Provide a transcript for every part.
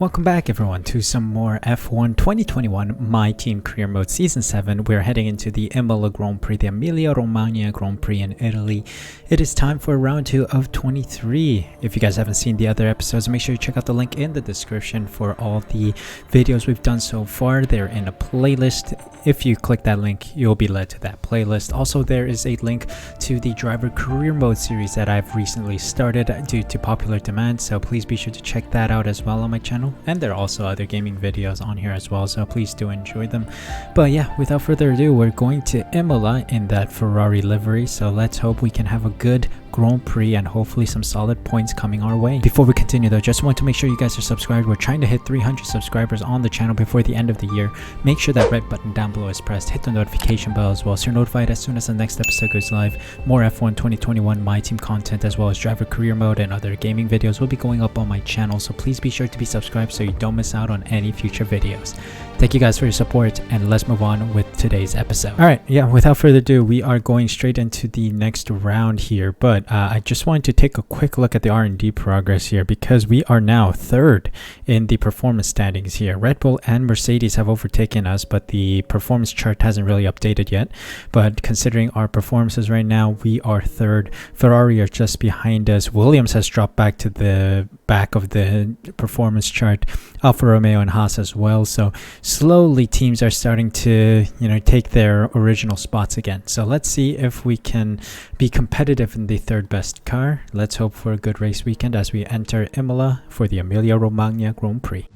Welcome back everyone to some more F1 2021 My Team Career Mode Season 7. We're heading into the Imola Grand Prix, the Emilia Romagna Grand Prix in Italy. It is time for round 2 of 23. If you guys haven't seen the other episodes, make sure you check out the link in the description for all the videos we've done so far. They're in a playlist. If you click that link, you'll be led to that playlist. Also, there is a link to the Driver Career Mode series that I've recently started due to popular demand, so please be sure to check that out as well on my channel. And there are also other gaming videos on here as well, so please do enjoy them. But yeah, without further ado, we're going to Imola in that Ferrari livery, so let's hope we can have a good Grand Prix and hopefully some solid points coming our way. Before we continue though, just want to make sure you guys are subscribed. We're trying to hit 300 subscribers on the channel before the end of the year. Make sure that red button down below is pressed. Hit the notification bell as well so you're notified as soon as the next episode goes live. More F1 2021 My Team content as well as Driver Career Mode and other gaming videos will be going up on my channel, so please be sure to be subscribed so you don't miss out on any future videos. Thank you guys for your support, and let's move on with today's episode. Alright, yeah, without further ado, we are going straight into the next round here, but I just wanted to take a quick look at the R&D progress here because we are now third in the performance standings here. Red Bull and Mercedes have overtaken us, but the performance chart hasn't really updated yet. But considering our performances right now, we are third. Ferrari are just behind us. Williams has dropped back to the back of the performance chart. Alfa Romeo and Haas as well. So slowly teams are starting to, take their original spots again. So let's see if we can be competitive in the third best car. Let's hope for a good race weekend as we enter Imola for the Emilia Romagna Grand Prix.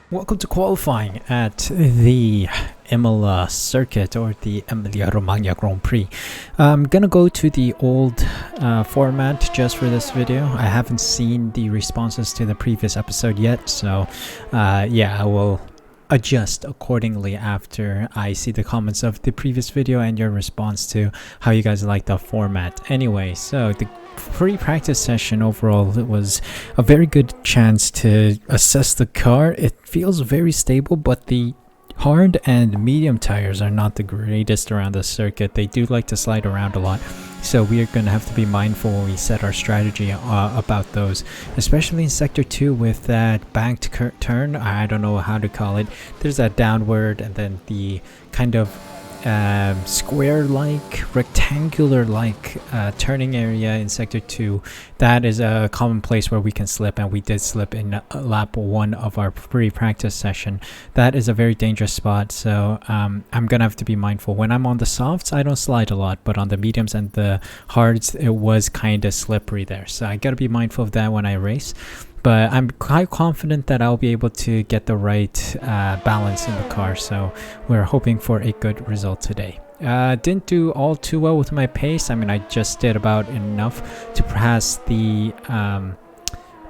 Welcome to qualifying at the Imola circuit, or the Emilia Romagna Grand Prix. I'm gonna go to the old format just for this video. I haven't seen the responses to the previous episode yet, so yeah, I will adjust accordingly after I see the comments of the previous video and your response to how you guys like the format. Anyway, so the pre-practice session overall, it was a very good chance to assess the car. It feels very stable, but the hard and medium tires are not the greatest around the circuit. They do like to slide around a lot, so we are going to have to be mindful when we set our strategy about those, especially in sector 2 with that banked turn. I don't know how to call it. There's that downward and then the kind of square-like, rectangular-like turning area in sector 2. That is a common place where we can slip, and we did slip in lap 1 of our pre-practice session. That is a very dangerous spot, so I'm gonna have to be mindful. When I'm on the softs, I don't slide a lot, but on the mediums and the hards, it was kind of slippery there, so I gotta be mindful of that when I race. But I'm quite confident that I'll be able to get the right balance in the car, so we're hoping for a good result today. Didn't do all too well with my pace. I mean, I just did about enough to pass the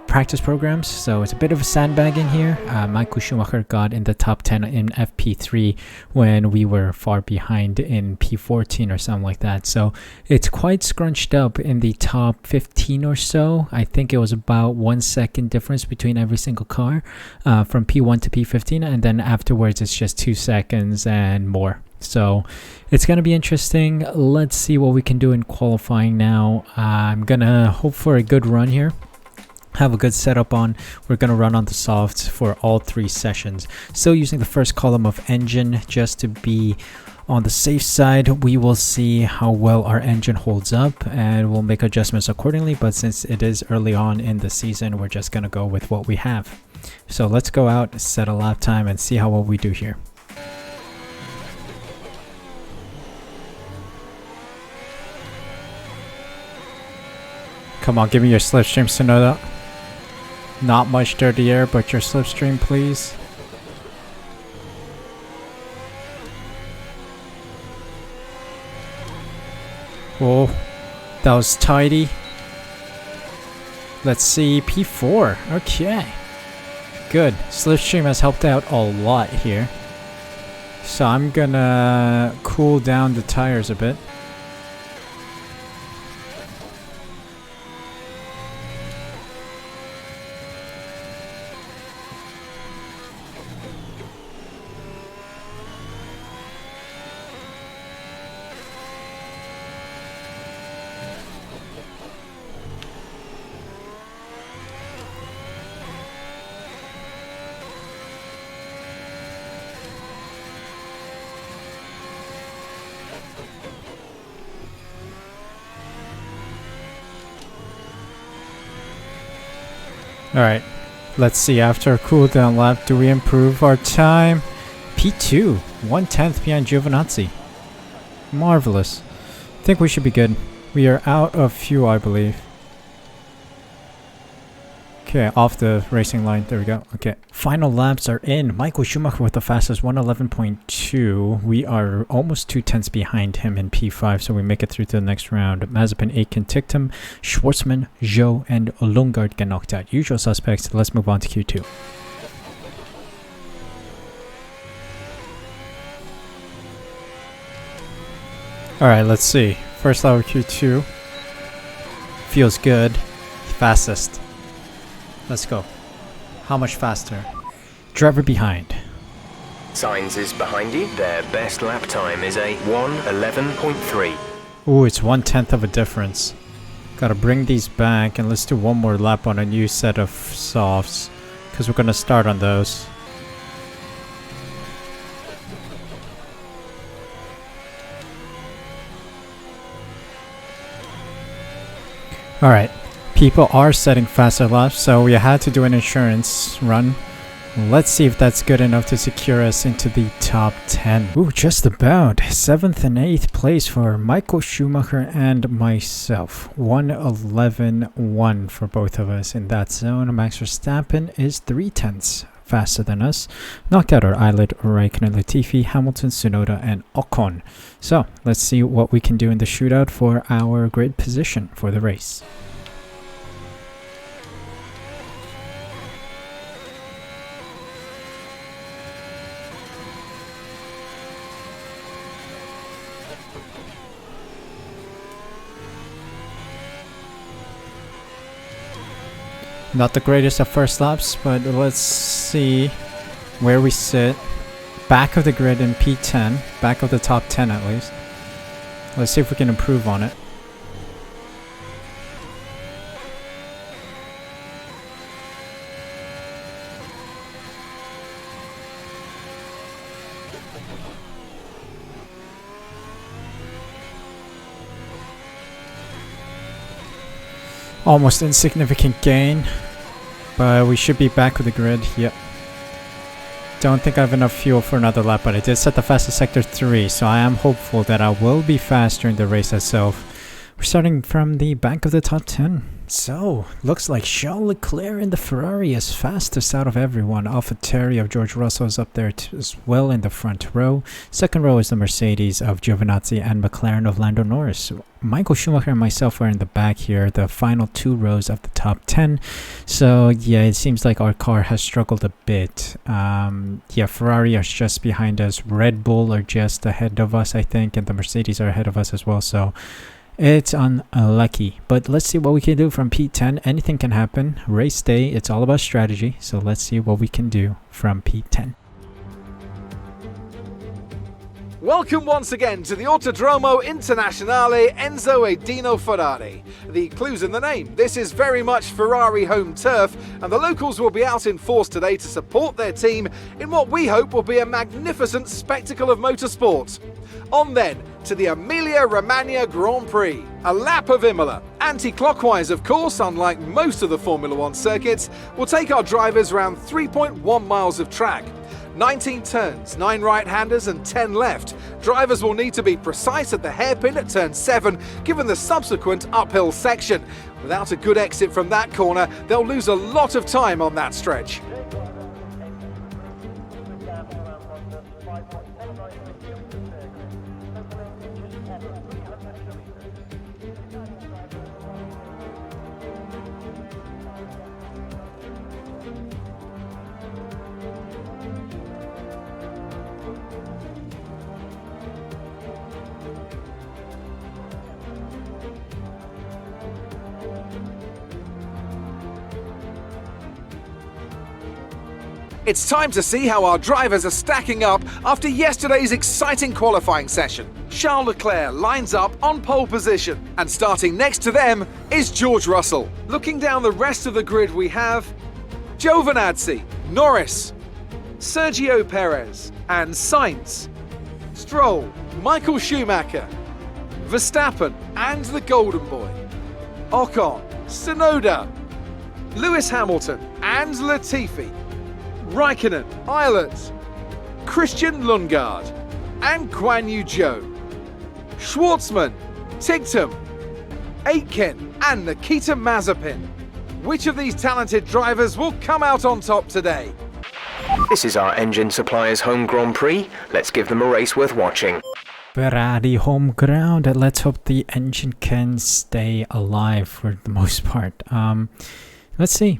practice programs, so it's a bit of a sandbagging here. Michael Schumacher got in the top 10 in FP3 when we were far behind in P14 or something like that, so it's quite scrunched up in the top 15 or so. I think it was about 1 second difference between every single car from P1 to P15, and then afterwards it's just 2 seconds and more. So it's going to be interesting. Let's see what we can do in qualifying now. I'm gonna hope for a good run here, have a good setup on. We're going to run on the softs for all 3 sessions. Still using the first column of engine just to be on the safe side. We will see how well our engine holds up and we'll make adjustments accordingly, but since it is early on in the season, we're just going to go with what we have. So let's go out, set a lap time, and see how well we do here. Come on, give me your slipstream, Sonoda. Not much dirty air, but your slipstream, please. Oh, that was tidy. Let's see, P4. Okay, good. Slipstream has helped out a lot here. So I'm gonna cool down the tires a bit. Alright, let's see. After a cooldown lap, do we improve our time? P2, 1/10 behind Giovinazzi. Marvelous. I think we should be good. We are out of fuel, I believe. Okay, off the racing line. There we go. Okay, final laps are in. Michael Schumacher with the fastest 1:11.2. We are almost 2/10 behind him in P5, so we make it through to the next round. Mazepin, Aitken, Ticktum, Schwartzman, Zhou, and Lundgaard get knocked out. Usual suspects. Let's move on to Q2. Alright, let's see. First lap of Q2. Feels good. Fastest. Let's go. How much faster? Driver behind. Sainz is behind you. Their best lap time is a 1:11.3. Ooh, it's 1/10 of a difference. Gotta bring these back and let's do one more lap on a new set of softs, because we're gonna start on those. Alright. People are setting faster laps, so we had to do an insurance run. Let's see if that's good enough to secure us into the top 10. Ooh, just about. 7th and 8th place for Michael Schumacher and myself. 1:11.1 for both of us in that zone. Max Verstappen is 3/10 faster than us. Knocked out our eyelid, Raikkonen, Latifi, Hamilton, Tsunoda, and Ocon. So, let's see what we can do in the shootout for our grid position for the race. Not the greatest of first laps, but let's see where we sit. Back of the grid in P10, back of the top 10 at least. Let's see if we can improve on it. Almost insignificant gain, but we should be back with the grid. Yep. Don't think I have enough fuel for another lap, but I did set the fastest sector 3, so I am hopeful that I will be fast during the race itself. We're starting from the back of the top 10. So, looks like Charles Leclerc in the Ferrari is fastest out of everyone. AlphaTauri of George Russell is up there as well in the front row. Second row is the Mercedes of Giovinazzi and McLaren of Lando Norris. Michael Schumacher and myself are in the back here, the final 2 rows of the top 10. So, yeah, it seems like our car has struggled a bit. Yeah, Ferrari are just behind us. Red Bull are just ahead of us, I think, and the Mercedes are ahead of us as well. So, it's unlucky, but let's see what we can do from P10. Anything can happen. Race day, it's all about strategy. So let's see what we can do from P10. Welcome once again to the Autodromo Internazionale Enzo e Dino Ferrari. The clue's in the name. This is very much Ferrari home turf, and the locals will be out in force today to support their team in what we hope will be a magnificent spectacle of motorsport. On then to the Emilia-Romagna Grand Prix. A lap of Imola, anti-clockwise of course, unlike most of the Formula One circuits, will take our drivers around 3.1 miles of track. 19 turns, 9 right-handers and 10 left. Drivers will need to be precise at the hairpin at turn 7, given the subsequent uphill section. Without a good exit from that corner, they'll lose a lot of time on that stretch. It's time to see how our drivers are stacking up after yesterday's exciting qualifying session. Charles Leclerc lines up on pole position, and starting next to them is George Russell. Looking down the rest of the grid, we have Giovinazzi, Norris, Sergio Perez and Sainz, Stroll, Michael Schumacher, Verstappen and the Golden Boy, Ocon, Tsunoda, Lewis Hamilton and Latifi, Raikkonen, Eilert, Christian Lundgaard and Guan Yu Zhou, Schwartzman, Tigtum, Aitken and Nikita Mazepin. Which of these talented drivers will come out on top today? This is our engine supplier's home Grand Prix. Let's give them a race worth watching. Ferrari home ground. Let's hope the engine can stay alive for the most part. Let's see.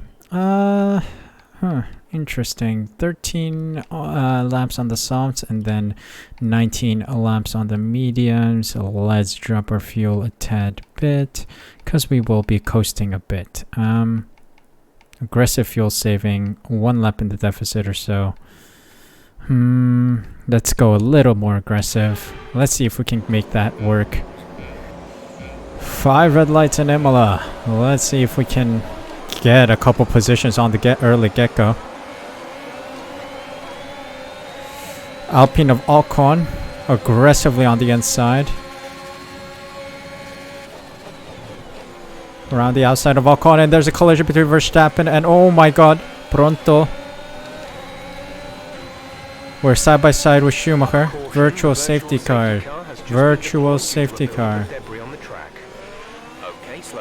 Interesting. 13 laps on the softs and then 19 laps on the mediums. So let's drop our fuel a tad bit because we will be coasting a bit. Aggressive fuel saving, 1 lap in the deficit or so. Let's go a little more aggressive. Let's see if we can make that work. 5 red lights in Imola. Let's see if we can get a couple positions on the early get-go. Alpine of Ocon aggressively on the inside. Around the outside of Ocon, and there's a collision between Verstappen and, oh my god, Pronto. We're side by side with Schumacher. Virtual safety car. Virtual safety car.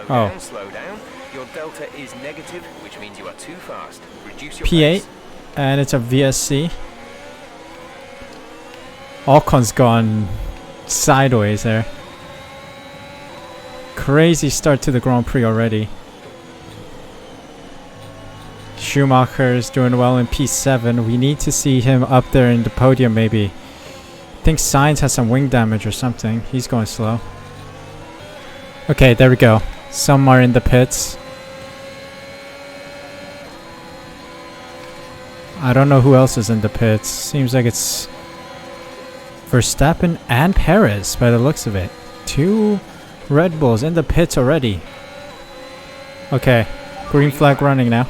Oh. Slow down. Your delta is negative, which means you are too fast. Reduce your P8, pace. and it's a VSC. Ocon's gone sideways there. Crazy start to the Grand Prix already. Schumacher is doing well in P7. We need to see him up there in the podium maybe. I think Sainz has some wing damage or something. He's going slow. Okay, there we go. Some are in the pits. I don't know who else is in the pits. Seems like it's Verstappen and Perez by the looks of it. 2 Red Bulls in the pits already. Okay, green flag running now.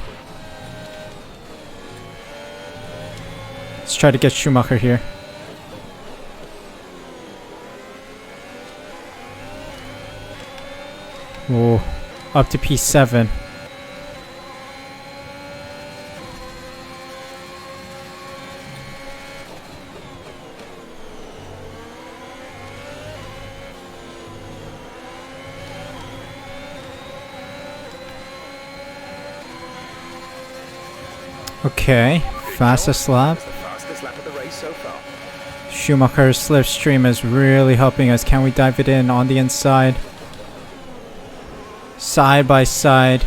Let's try to get Schumacher here. Oh, up to P7. Okay, fastest lap. Schumacher's slipstream is really helping us. Can we dive it in on the inside? Side by side.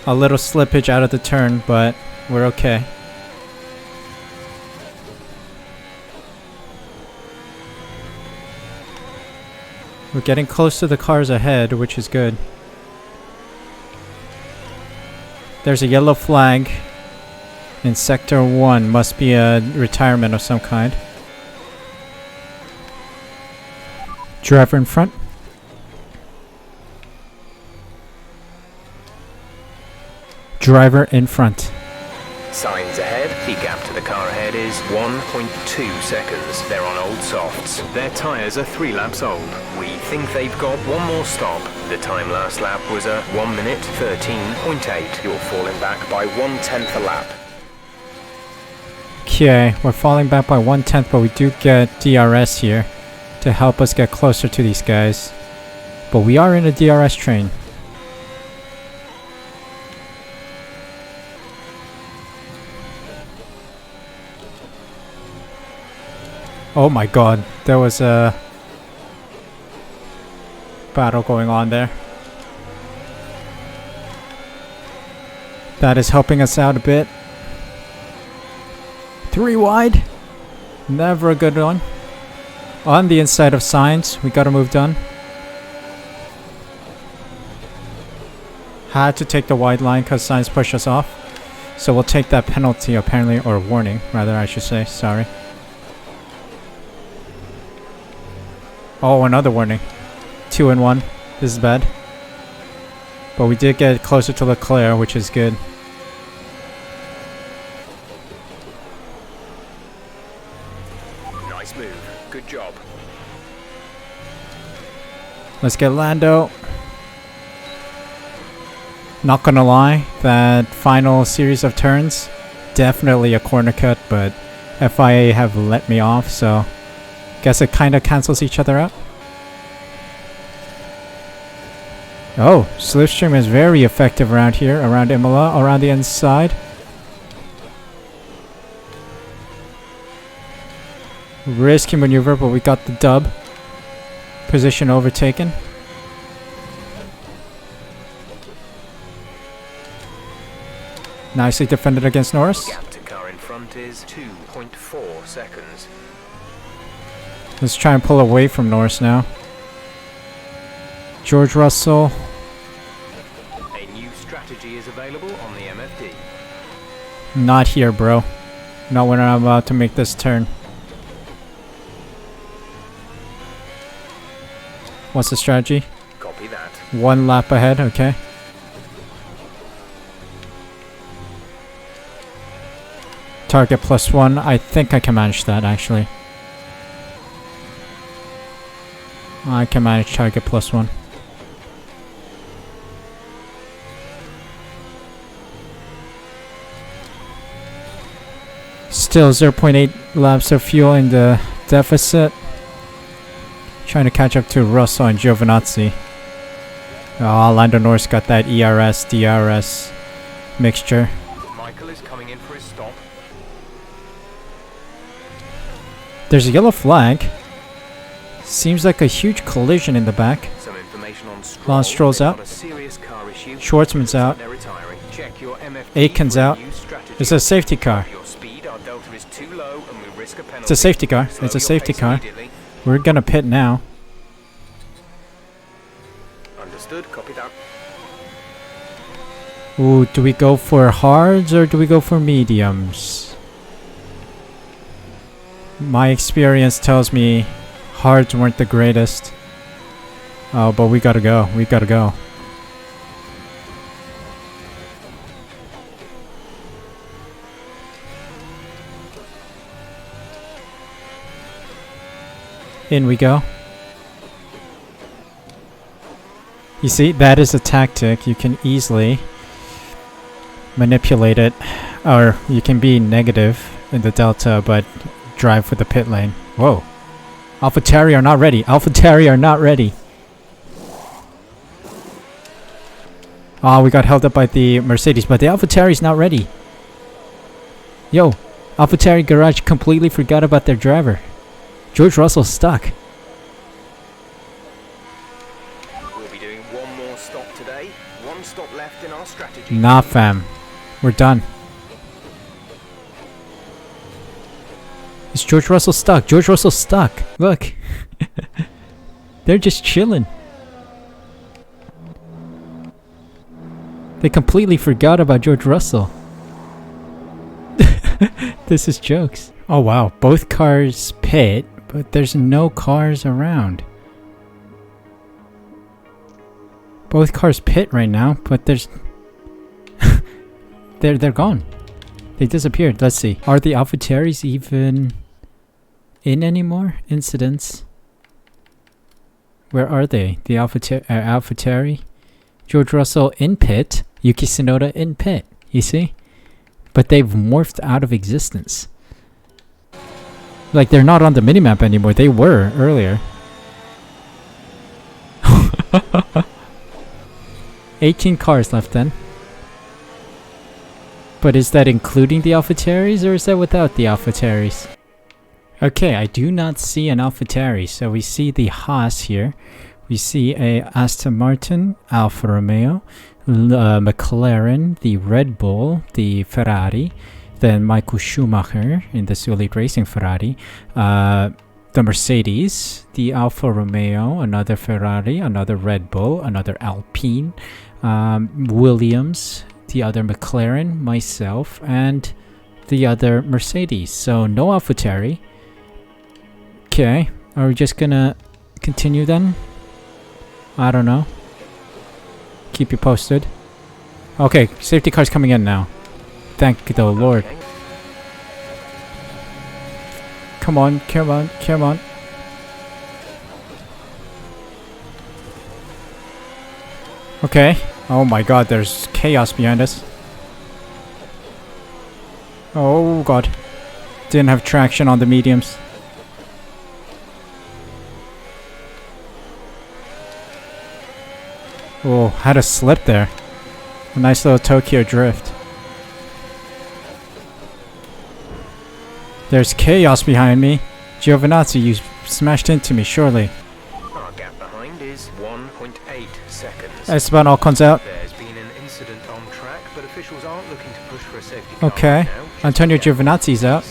A little slippage out of the turn, but we're okay. We're getting close to the cars ahead, which is good. There's a yellow flag in Sector 1. Must be a retirement of some kind. Driver in front. Driver in front. Signs ahead. The gap to the car ahead is 1.2 seconds. They're on old softs. Their tyres are 3 laps old. We think they've got 1 more stop. The time last lap was a 1 minute 13.8. You're falling back by 1/10 a lap. Okay, we're falling back by 1/10, but we do get DRS here to help us get closer to these guys. But we are in a DRS train. Oh my god, there was a battle going on there. That is helping us out a bit. 3 wide. Never a good one. On the inside of Sainz, we got a move done. Had to take the wide line because Sainz pushed us off. So we'll take that penalty apparently, or warning rather I should say, sorry. Oh, another warning. 2 and 1. This is bad. But we did get closer to Leclerc, which is good. Nice move. Good job. Let's get Lando. Not gonna lie, that final series of turns, definitely a corner cut, but FIA have let me off, so guess it kind of cancels each other out. Oh, Slipstream is very effective around here, around Imola, around the inside. Risky maneuver, but we got the dub. Position overtaken. Nicely defended against Norris. Gap to car in front is 2.4 seconds. Let's try and pull away from Norris now. George Russell. A new strategy is available on the MFD. Not here, bro. Not when I'm about to make this turn. What's the strategy? Copy that. 1 lap ahead, okay. Target +1. I think I can manage that, actually. I can manage target +1. Still 0.8 laps of fuel in the deficit. Trying to catch up to Russell and Giovinazzi. Oh, Lando Norris got that ERS, DRS mixture. Michael is coming in for his stop. There's a yellow flag. Seems like a huge collision in the back. Some information on Stroll. Lance Stroll's They've out. got a serious car issue. Schwartzman's out. They're retiring. Check your MFD Aiken's for a out. new strategy. It's a safety car. Your speed, our delta is too low and we risk a penalty. It's a safety car. Slow It's a your safety pace car. immediately. We're gonna pit now. Understood. Copy that. Ooh, do we go for hards or do we go for mediums? My experience tells me hards weren't the greatest. Oh, but we gotta go. We gotta go. In we go. You see, that is a tactic. You can easily manipulate it, or you can be negative in the delta, but drive for the pit lane. Whoa. AlphaTauri are not ready. AlphaTauri are not ready. Oh, we got held up by the Mercedes, but the AlphaTauri is not ready. Yo, AlphaTauri garage completely forgot about their driver. George Russell's stuck. We'll be doing one more stop today. One stop left in our strategy. Nah, fam. We're done. Is George Russell stuck? George Russell's stuck. Look. They're just chilling. They completely forgot about George Russell. This is jokes. Oh wow, both cars pit, but there's no cars around. Both cars pit right now, but there's they're gone. They disappeared. Let's see. Are the AlphaTauris even in anymore? Incidents. Where are they? The AlphaTauri. George Russell in pit. Yuki Tsunoda in pit. You see? But they've morphed out of existence. Like, they're not on the minimap anymore. They were earlier. 18 cars left then. But is that including the AlphaTauris or is that without the AlphaTauris? Okay, I do not see an AlphaTauri. So we see the Haas here. We see a Aston Martin, Alfa Romeo, McLaren, the Red Bull, the Ferrari, then Michael Schumacher in the Solid Racing Ferrari, the Mercedes, the Alfa Romeo, another Ferrari, another Red Bull, another Alpine, Williams, the other McLaren, myself, and the other Mercedes. So no AlphaTauri. Okay, are we just gonna continue then? I don't know. Keep you posted. Okay, safety car's coming in now. Thank the Lord. Okay. Come on, come on, come on. Okay. Oh my god, there's chaos behind us. Oh god. Didn't have traction on the mediums. Oh, had a slip there. A nice little Tokyo drift. There's chaos behind me. Giovinazzi, you smashed into me, surely. Our gap behind is 1.8 seconds. Esteban Alcon's out. There's been an incident on track, but officials aren't looking to push for a safety car Okay. right now. Antonio Giovinazzi's out.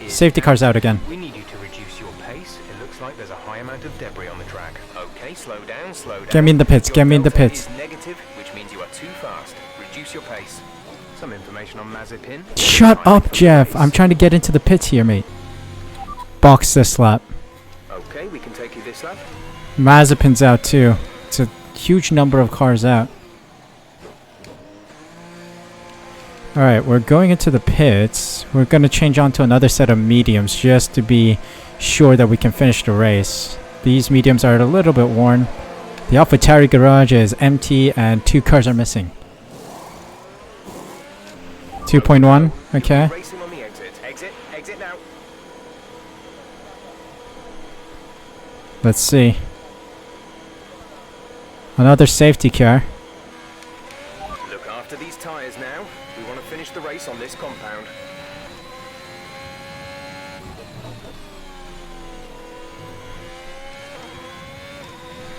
Safety car's out again. We need you to reduce your pace. It looks like there's a high amount of debris on the track. Okay, slow down, slow down. Get me in the pits, Your get me in the delta pits. is negative, which means you are too fast. Reduce your pace. Some information on Mazepin. Shut up, Jeff. I'm trying to get into the pits here, mate. Box this lap. Okay, we can take you this lap. Mazepin's out too. It's a huge number of cars out. Alright, we're going into the pits. We're going to change on to another set of mediums just to be sure that we can finish the race. These mediums are a little bit worn. The AlphaTauri garage is empty and 2 cars are missing. 2.1, okay. Racing on the exit. Exit now. Let's see. Another safety car. Look after these tyres now. We want to finish the race on this compound.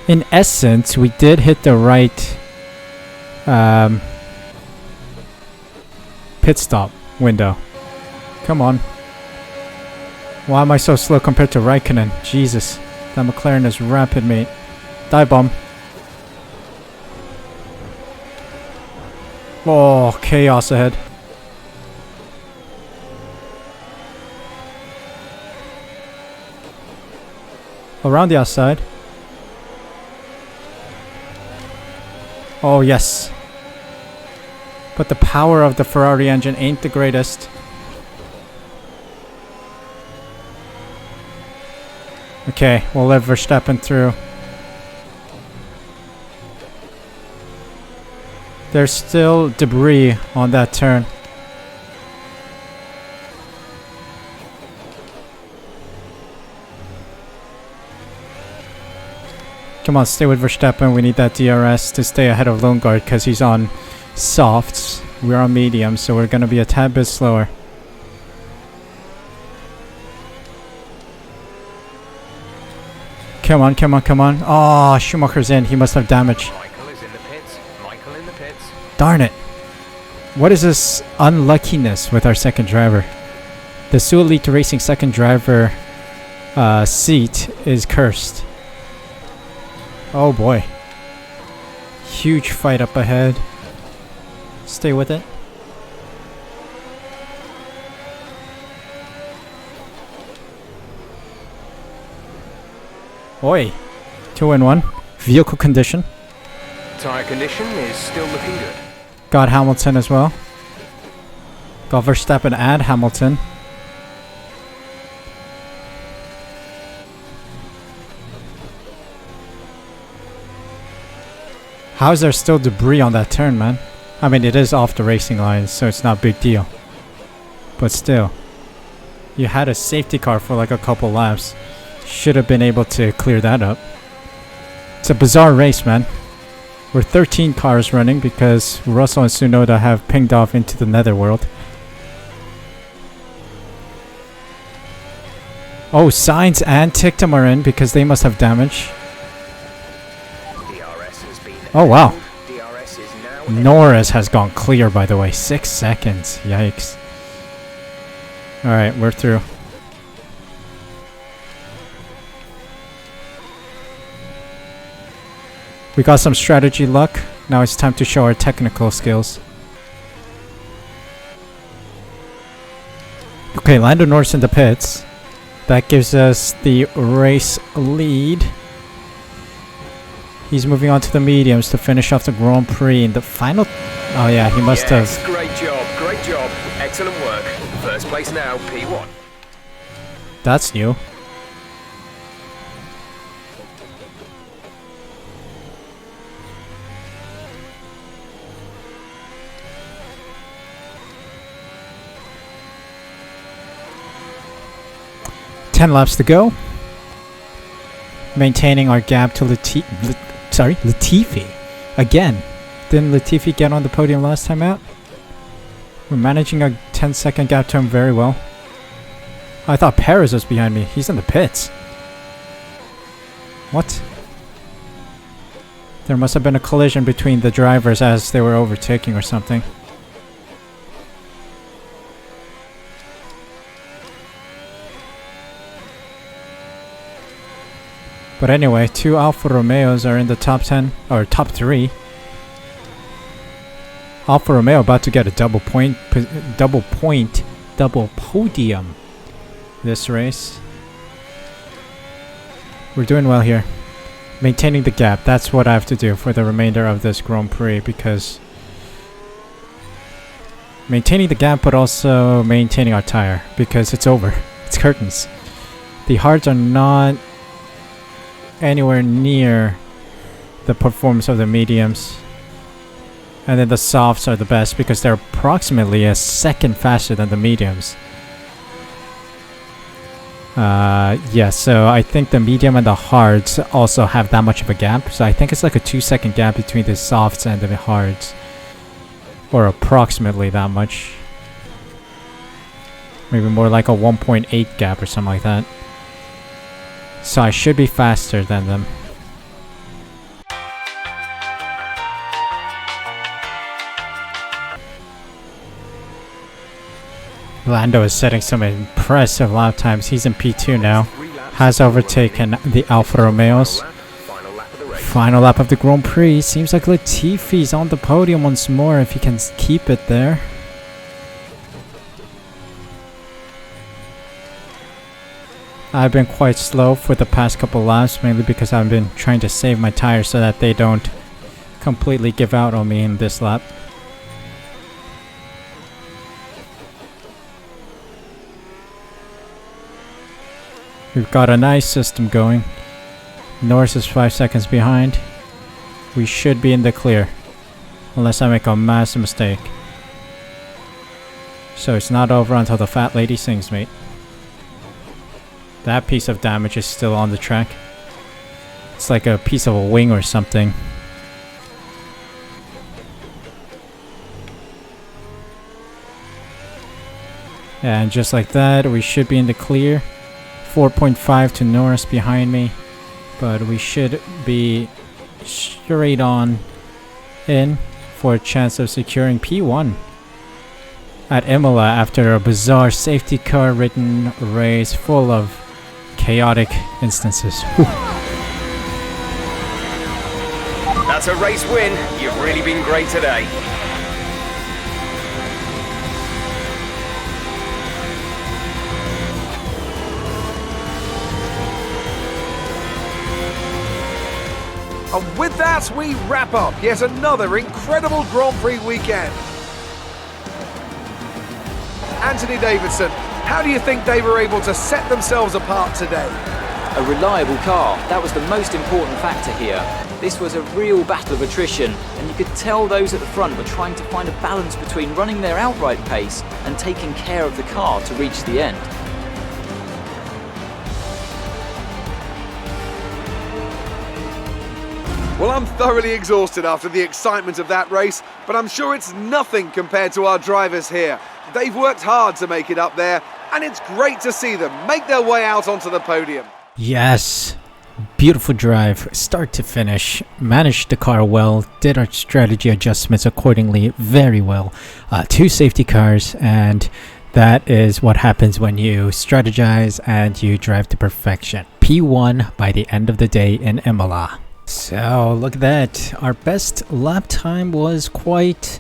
In essence, we did hit the right pit stop window. Come on. Why am I so slow compared to Raikkonen? Jesus. That McLaren is rapid, mate. Dive bomb. Oh, chaos ahead. Around the outside. Oh, yes. But the power of the Ferrari engine ain't the greatest. Okay, we'll let Verstappen through. There's still debris on that turn. Come on, stay with Verstappen. We need that DRS to stay ahead of Lundgaard because he's on softs. We're on mediums, so we're going to be a tad bit slower. Come on, come on, come on. Oh, Schumacher's in. He must have damage. Michael is in the pits. Michael in the pits. Darn it. What is this unluckiness with our second driver? The Su Elite Racing second driver seat is cursed. Oh boy. Huge fight up ahead. Stay with it. Oi. 2-1. Vehicle condition. Tyre condition is still looking good. Got Hamilton as well. Got Verstappen and Hamilton. How is there still debris on that turn, man? I mean, it is off the racing line, so it's not a big deal. But still. You had a safety car for like a couple laps. Should have been able to clear that up. It's a bizarre race, man. We're 13 cars running because Russell and Tsunoda have pinged off into the netherworld. Oh, Sainz and Tictum are in because they must have damage. DRS has been Oh, wow. DRS is now Norris has gone clear, by the way. 6 seconds. Yikes. Alright, we're through. We got some strategy luck. Now it's time to show our technical skills. Okay, Lando Norris in the pits. That gives us the race lead. He's moving on to the mediums to finish off the Grand Prix in the final... Oh yeah, he must have... Great job. Excellent work. First place now, P1. That's new. 10 laps to go. Maintaining our gap to Latifi. Again, didn't Latifi get on the podium last time out? We're managing a 10-second gap to him very well. I thought Perez was behind me. He's in the pits. What? There must have been a collision between the drivers as they were overtaking or something. But anyway, 2 Alfa Romeos are in the top 10, or top 3. Alfa Romeo about to get a double podium this race. We're doing well here. Maintaining the gap, that's what I have to do for the remainder of this Grand Prix, because maintaining the gap but also maintaining our tire, because it's over. It's curtains. The hards are not anywhere near the performance of the mediums, and then the softs are the best because they're approximately a second faster than the mediums. Yeah, so I think the medium and the hards also have that much of a gap, so I think it's like a 2-second gap between the softs and the hards, or approximately that much. Maybe more like a 1.8 gap or something like that. So I should be faster than them. Lando is setting some impressive lap times. He's in P2 now. Has overtaken the Alfa Romeos. Final lap of the Grand Prix. Seems like Latifi's on the podium once more if he can keep it there. I've been quite slow for the past couple laps, mainly because I've been trying to save my tires so that they don't completely give out on me in this lap. We've got a nice system going. Norris is 5 seconds behind. We should be in the clear, unless I make a massive mistake. So it's not over until the fat lady sings, mate. That piece of damage is still on the track. It's like a piece of a wing or something. And just like that, we should be in the clear. 4.5 to Norris behind me, but we should be straight on in for a chance of securing P1 at Imola after a bizarre safety car ridden race full of chaotic instances. Whew. That's a race win. You've really been great today. And with that, we wrap up yet another incredible Grand Prix weekend. Anthony Davidson, how do you think they were able to set themselves apart today? A reliable car, that was the most important factor here. This was a real battle of attrition, and you could tell those at the front were trying to find a balance between running their outright pace and taking care of the car to reach the end. Well, I'm thoroughly exhausted after the excitement of that race, but I'm sure it's nothing compared to our drivers here. They've worked hard to make it up there, and it's great to see them make their way out onto the podium. Yes, beautiful drive, start to finish. Managed the car well, did our strategy adjustments accordingly very well. 2 safety cars, and that is what happens when you strategize and you drive to perfection. P1 by the end of the day in Imola. So look at that, our best lap time was quite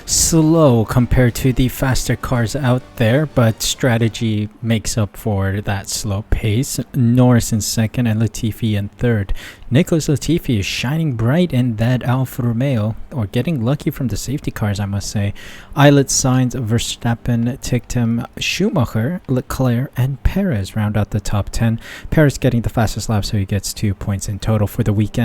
slow compared to the faster cars out there, but strategy makes up for that slow pace. Norris in second and Latifi in third. Nicholas Latifi is shining bright in that Alfa Romeo, or getting lucky from the safety cars, I must say. Eilert, Sainz, Verstappen, ticked him. Schumacher, Leclerc, and Perez round out the top 10. Perez getting the fastest lap, so he gets 2 points in total for the weekend.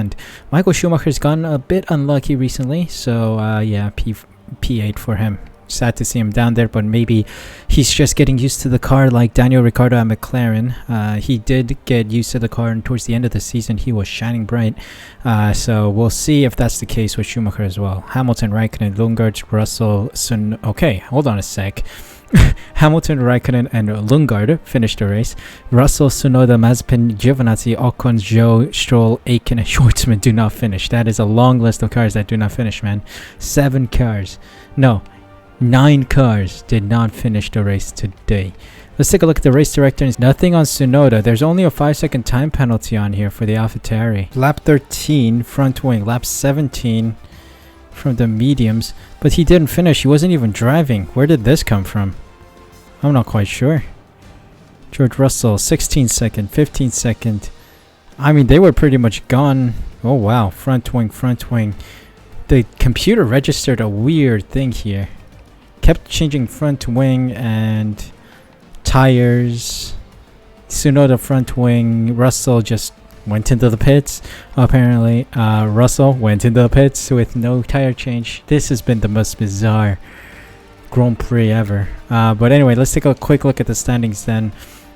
Michael Schumacher's gone a bit unlucky recently, so yeah, P8 for him. sad to see him down there, but maybe he's just getting used to the car like Daniel Ricciardo at McLaren. He did get used to the car, and towards the end of the season he was shining bright. So we'll see if that's the case with Schumacher as well. Hamilton, Raikkonen, Lundgaard, Russell, okay, hold on a sec. Hamilton, Raikkonen, and Lundgaard finished the race. Russell, Tsunoda, Mazepin, Giovinazzi, Ocon, Zhou, Stroll, Aiken, and Schwartzman do not finish. That is a long list of cars that do not finish, man. 9 cars did not finish the race today. Let's take a look at the race director. There's nothing on Tsunoda. There's only a 5-second time penalty on here for the AlphaTauri. Lap 13, front wing. Lap 17 from the mediums. But he didn't finish. He wasn't even driving. Where did this come from? I'm not quite sure. George Russell, 16 second, 15 second. I mean, they were pretty much gone. Oh, wow. Front wing, front wing. The computer registered a weird thing here. Kept changing front wing and tires. Tsunoda front wing. Russell just went into the pits. Apparently, Russell went into the pits with no tire change. This has been the most bizarre Grand Prix ever. But anyway, let's take a quick look at the standings then.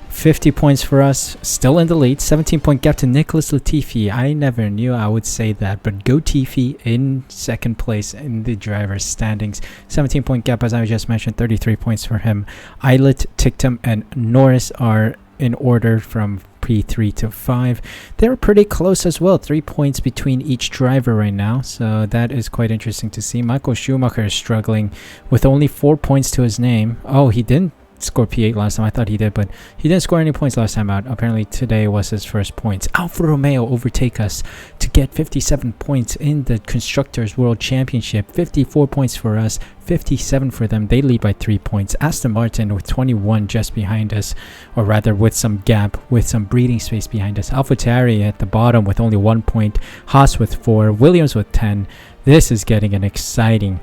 50 points for us, still in the lead. 17-point gap to Nicholas Latifi. I never knew I would say that, but go Tifi in second place in the driver's standings. 17-point gap, as I just mentioned, 33 points for him. Eilert, Ticktum, and Norris are in order from P3 to 5. They're pretty close as well. 3 points between each driver right now, so that is quite interesting to see. Michael Schumacher is struggling with only 4 points to his name. Oh, he didn't score P8 last time. I thought he did, but he didn't score any points last time out. Apparently today was his first points. Alfa Romeo overtake us to get 57 points in the Constructors World Championship. 54 points for us, 57 for them. They lead by 3 points. Aston Martin with 21 just behind us, or rather with some gap, with some breathing space behind us. AlphaTauri at the bottom with only 1 point. Haas with 4, Williams with 10. This is getting an exciting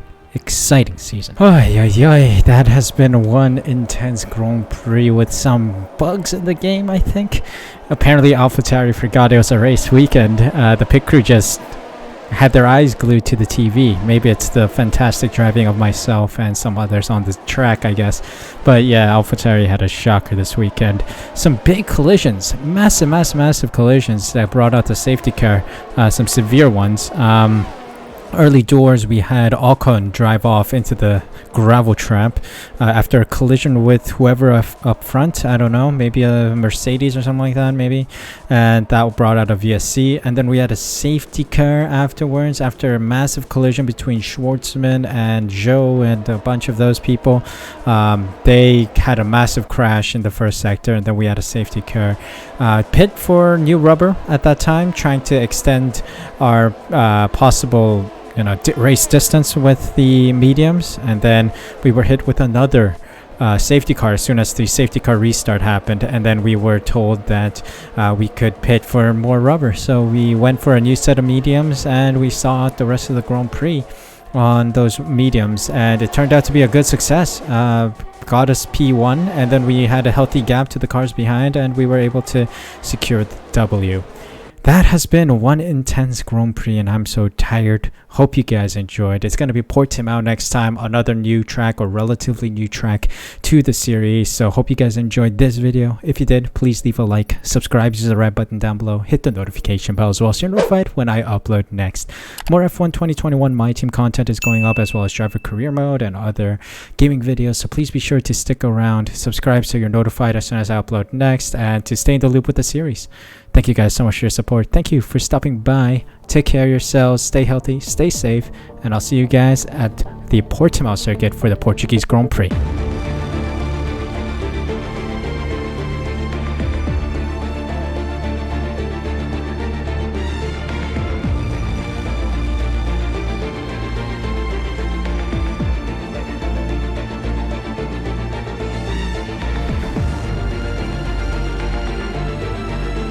season. That has been one intense Grand Prix with some bugs in the game, I think. Apparently AlphaTauri forgot it was a race weekend. The pit crew just had their eyes glued to the TV. Maybe it's the fantastic driving of myself and some others on the track, I guess. But yeah, AlphaTauri had a shocker this weekend. Some big collisions, massive collisions that brought out the safety car, some severe ones. Early doors, we had Ocon drive off into the gravel trap after a collision with whoever up front. I don't know, maybe a Mercedes or something like that, maybe. And that brought out a VSC. And then we had a safety car afterwards, after a massive collision between Schwartzman and Zhou and a bunch of those people. They had a massive crash in the first sector, and then we had a safety car. Pit for new rubber at that time, trying to extend our possible race distance with the mediums, and then we were hit with another safety car as soon as the safety car restart happened, and then we were told that we could pit for more rubber. So we went for a new set of mediums, and we saw out the rest of the Grand Prix on those mediums, and it turned out to be a good success. Got us P1, and then we had a healthy gap to the cars behind, and we were able to secure the W. That has been one intense Grand Prix, and I'm so tired. Hope you guys enjoyed. It's going to be Portimao next time, another new track or relatively new track to the series. So hope you guys enjoyed this video. If you did, please leave a like, subscribe, use the red button down below, hit the notification bell as well so you're notified when I upload next. More F1 2021 My Team content is going up, as well as driver career mode and other gaming videos. So please be sure to stick around, subscribe so you're notified as soon as I upload next, and to stay in the loop with the series. Thank you guys so much for your support. Thank you for stopping by. Take care of yourselves, stay healthy, stay safe, and I'll see you guys at the Portimao circuit for the Portuguese Grand Prix.